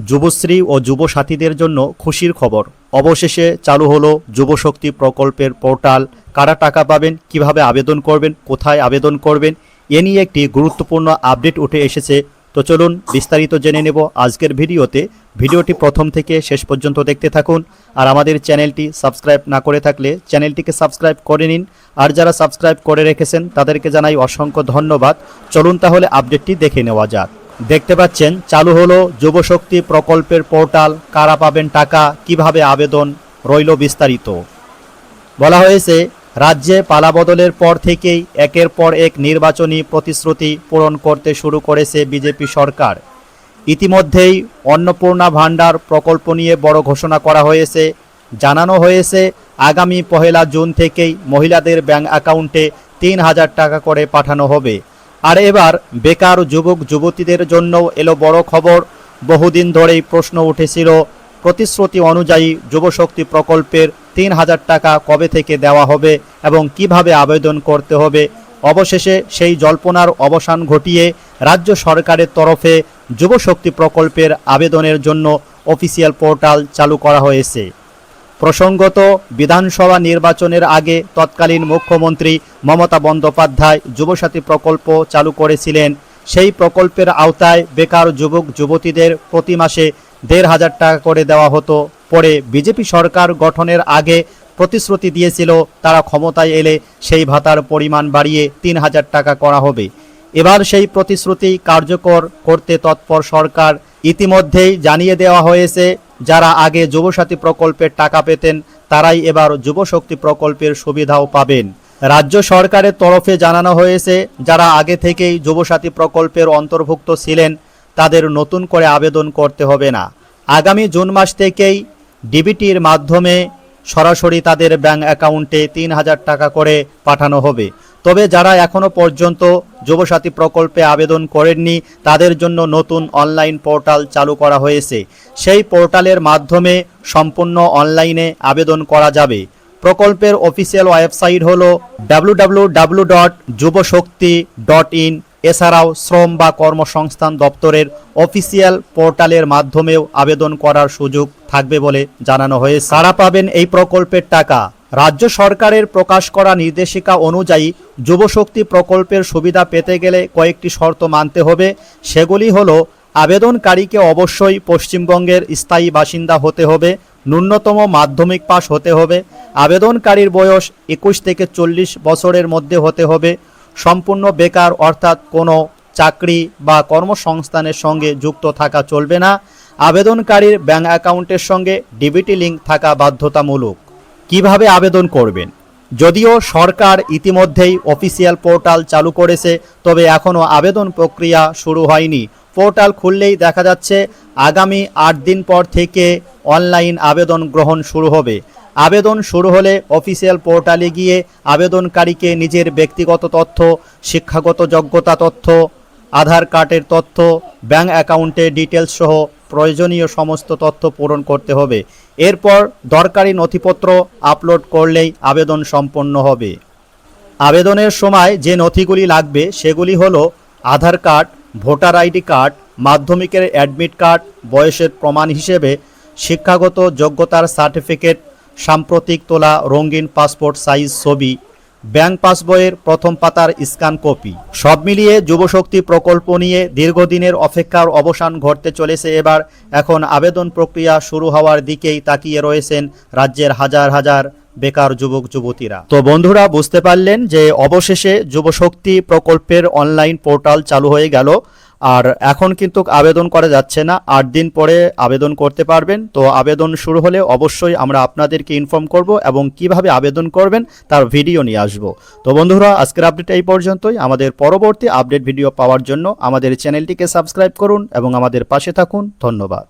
যুবশ্রী ও যুবসাথীদের জন্য খুশির খবর। অবশেষে চালু হলো যুবশক্তি প্রকল্পের পোর্টাল। কারা টাকা পাবেন, কিভাবে আবেদন করবেন, কোথায় আবেদন করবেন, এ নিয়ে একটি গুরুত্বপূর্ণ আপডেট উঠে এসেছে। তো চলুন বিস্তারিত জেনে নেব আজকের ভিডিওতে। ভিডিওটি প্রথম থেকে শেষ পর্যন্ত দেখতে থাকুন। আর আমাদের চ্যানেলটি সাবস্ক্রাইব না করে থাকলে চ্যানেলটিকে সাবস্ক্রাইব করে নিন। আর যারা সাবস্ক্রাইব করে রেখেছেন তাদেরকে জানাই অসংখ্য ধন্যবাদ। চলুন তাহলে আপডেটটি দেখে নেওয়া যাক। দেখতে পাচ্ছেন চালু হলো যুবশক্তি প্রকল্পের পোর্টাল। কারা পাবেন টাকা, কিভাবে আবেদন, রইল বিস্তারিত। বলা হয়েছে রাজ্যে পালাবদলের পর থেকেই একের পর এক নির্বাচনী প্রতিশ্রুতি পূরণ করতে শুরু করেছে বিজেপি সরকার। ইতিমধ্যেই অন্নপূর্ণা ভাণ্ডার প্রকল্প নিয়ে বড় ঘোষণা করা হয়েছে। জানানো হয়েছে আগামী 1 জুন থেকেই মহিলাদের ব্যাংক অ্যাকাউন্টে 3000 টাকা করে পাঠানো হবে। আর এবার বেকার যুবক যুবতীদের জন্য এলো বড় খবর। বহুদিন ধরেই প্রশ্ন উঠেছিল প্রতিশ্রুতি অনুযায়ী যুবশক্তি প্রকল্পের 3000 টাকা কবে থেকে দেওয়া হবে এবং কিভাবে আবেদন করতে হবে। অবশেষে সেই জল্পনার অবসান ঘটিয়ে রাজ্য সরকারের তরফে যুবশক্তি প্রকল্পের আবেদনের জন্য অফিসিয়াল পোর্টাল চালু করা হয়েছে। প্রসঙ্গত, বিধানসভা নির্বাচনের আগে তৎকালীন মুখ্যমন্ত্রী মমতা বন্দ্যোপাধ্যায় যুবসাথী প্রকল্প চালু করেছিলেন। সেই প্রকল্পের আওতায় বেকার যুবক যুবতীদের প্রতি মাসে 1500 টাকা করে দেওয়া হতো। পরে বিজেপি সরকার গঠনের আগে প্রতিশ্রুতি দিয়েছিল তারা ক্ষমতায় এলে সেই ভাতার পরিমাণ বাড়িয়ে 3000 টাকা করা হবে। এবার সেই প্রতিশ্রুতি কার্যকর করতে তৎপর সরকার। ইতিমধ্যেই জানিয়ে দেওয়া হয়েছে যারা আগে যুবসাথী প্রকল্পের টাকা পেতেন তারাই এবার যুবশক্তি প্রকল্পের সুবিধাও পাবেন। রাজ্য সরকারের তরফে জানানো হয়েছে যারা আগে থেকেই যুবসাথী প্রকল্পের অন্তর্ভুক্ত ছিলেন তাদের নতুন করে আবেদন করতে হবে না। আগামী জুন মাস থেকেই ডিবিটির মাধ্যমে সরাসরি তাদের ব্যাংক অ্যাকাউন্টে 3000 টাকা করে পাঠানো হবে। তবে যারা এখনও পর্যন্ত যুবসাথী প্রকল্পে আবেদন করেননি তাদের জন্য নতুন অনলাইন পোর্টাল চালু করা হয়েছে। সেই পোর্টালের মাধ্যমে সম্পূর্ণ অনলাইনে আবেদন করা যাবে। প্রকল্পের অফিসিয়াল ওয়েবসাইট হলো www.jubashakti.in। এছাড়াও শ্রম বা কর্মসংস্থান দপ্তরের অফিসিয়াল পোর্টালের মাধ্যমেও আবেদন করার সুযোগ থাকবে বলে জানানো হয়েছে। কারা পাবেন এই প্রকল্পের টাকা? রাজ্য সরকারের প্রকাশ করা নির্দেশিকা অনুযায়ী যুবশক্তি প্রকল্পের সুবিধা পেতে গেলে কয়েকটি শর্ত মানতে হবে। সেগুলি হলো আবেদনকারীকে অবশ্যই পশ্চিমবঙ্গের স্থায়ী বাসিন্দা হতে হবে, ন্যূনতম মাধ্যমিক পাস হতে হবে, আবেদনকারীর বয়স 21 থেকে 40 বছরের মধ্যে হতে হবে, সম্পূর্ণ বেকার অর্থাৎ কোনো চাকরি বা কর্মসংস্থানের সঙ্গে যুক্ত থাকা চলবে না, আবেদনকারীর ব্যাংক অ্যাকাউন্টের সঙ্গে ডিবিটি লিঙ্ক থাকা বাধ্যতামূলক। কিভাবে আবেদন করবেন? যদিও সরকার ইতিমধ্যেই অফিসিয়াল পোর্টাল চালু করেছে, তবে এখনও আবেদন প্রক্রিয়া শুরু হয়নি। পোর্টাল খুললেই দেখা যাচ্ছে আগামী 8 দিন পর থেকে অনলাইন আবেদন গ্রহণ শুরু হবে। আবেদন শুরু হলে অফিসিয়াল পোর্টালে গিয়ে আবেদনকারীকে নিজের ব্যক্তিগত তথ্য, শিক্ষাগত যোগ্যতা তথ্য, আধার কার্ডের তথ্য, ব্যাংক অ্যাকাউন্টের ডিটেলস সহ প্রয়োজনীয় সমস্ত তথ্য পূরণ করতে হবে। এরপর দরকারি নথিপত্র আপলোড করলেই আবেদন সম্পন্ন হবে। আবেদনের সময় যে নথিগুলি লাগবে সেগুলি হলো আধার কার্ড, ভোটার আইডি কার্ড, মাধ্যমিকের অ্যাডমিট কার্ড, বয়সের প্রমাণ হিসেবে শিক্ষাগত যোগ্যতার সার্টিফিকেট, সাম্প্রতিক তোলা রঙিন পাসপোর্ট সাইজ ছবি, ব্যাংক পাসবইয়ের প্রথম পাতার স্ক্যান কপি। সব মিলিয়ে যুবশক্তি প্রকল্প নিয়ে দীর্ঘদিনের অপেক্ষার অবসান ঘটতে চলেছে এবার। এখন আবেদন প্রক্রিয়া শুরু হওয়ার দিকেই তাকিয়ে রয়েছেন রাজ্যের হাজার হাজার বেকার যুবক যুবতীরা। তো বন্ধুরা, বুঝতে পারলেন যে অবশেষে যুবশক্তি প্রকল্পের অনলাইন পোর্টাল চালু হয়ে গেল। আর এখন কিন্তু আবেদন করা যাচ্ছে না, 8 দিন পরে আবেদন করতে পারবেন। তো আবেদন শুরু হলে অবশ্যই আমরা আপনাদেরকে ইনফর্ম করব এবং কিভাবে আবেদন করবেন তার ভিডিও নিয়ে আসব। তো বন্ধুরা, আজকের আপডেট এই পর্যন্তই। আমাদের পরবর্তী আপডেট ভিডিও পাওয়ার জন্য আমাদের চ্যানেলটিকে সাবস্ক্রাইব করুন এবং আমাদের পাশে থাকুন। ধন্যবাদ।